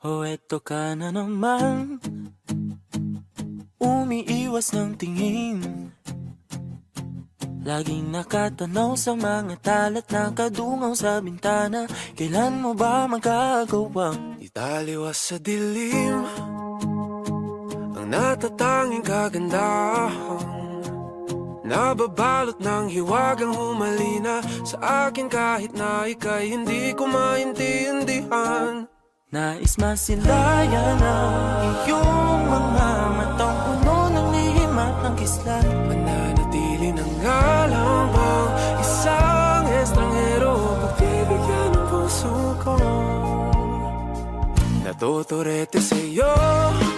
Oh, eto ka na naman, umiiwas ng tingin. Laging nakatanaw sa mga talat na kadungaw sa bintana. Kailan mo ba magagawang Italiwas sa dilim ang natatanging kagandahan, nababalot ng hiwagang humalina sa akin kahit na ika'y hindi ko maintindihan. nais masilayan ang iyong mga matang puno ng lihim at ng kislan? Mananatili na nga lang bang isang estranghero pagbibigyan ng puso ko? Natuturete sa'yo,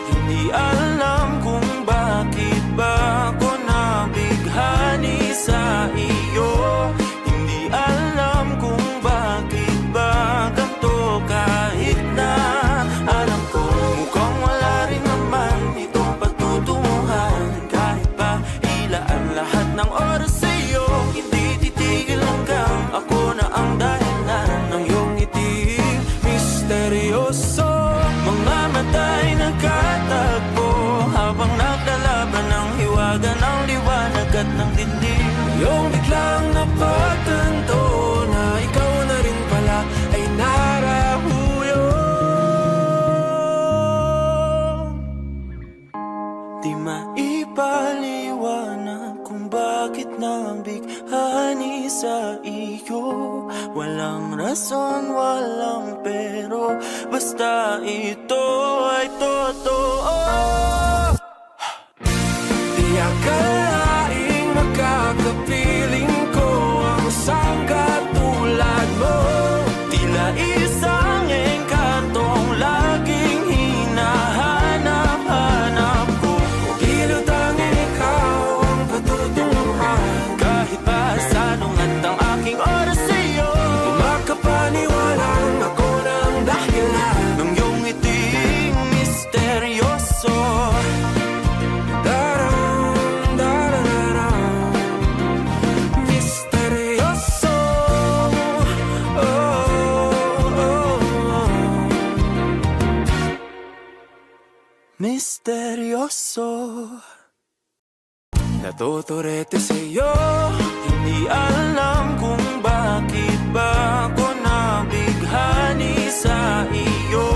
Hindi alam kung bakit ba ako nabighani sa iyo. Hindi alam kung bakit ba ganito kahit na alam ko mukhang wala rin naman itong pagtutunguhan. Kahit pa ilaan lahat ng oras sa iyo, hindi titigil hanggang ako na ang dahilan ng iyong ngiti. misteryoso. Mga mata'y nagkatagpo habang naglalaban ng hiwaga ng liwanag at ng dilim. Yung biglang napatanto na ikaw na rin pala ay narahuyo. Di maipaliwanag kung bakit nabighani sa iyo. Walang rason, walang pero, basta ito ay totoo. Di akalaing makakapiling ko ang isang katulad mo. Tila isang engkantong laging hinahanap-hanap ko. Kilot ang ikaw ang patutunguhan. Kahit pa sanungat ang aking oras sa iyo, Di makapaniwalang ako ng dahilan nung iyong ngiting misteryoso. Darang, darararang, misteryoso. Oh, oh, oh. Misteryoso. Natuturete sa'yo, Hindi alam kung bakit ba ako nabighani sa iyo.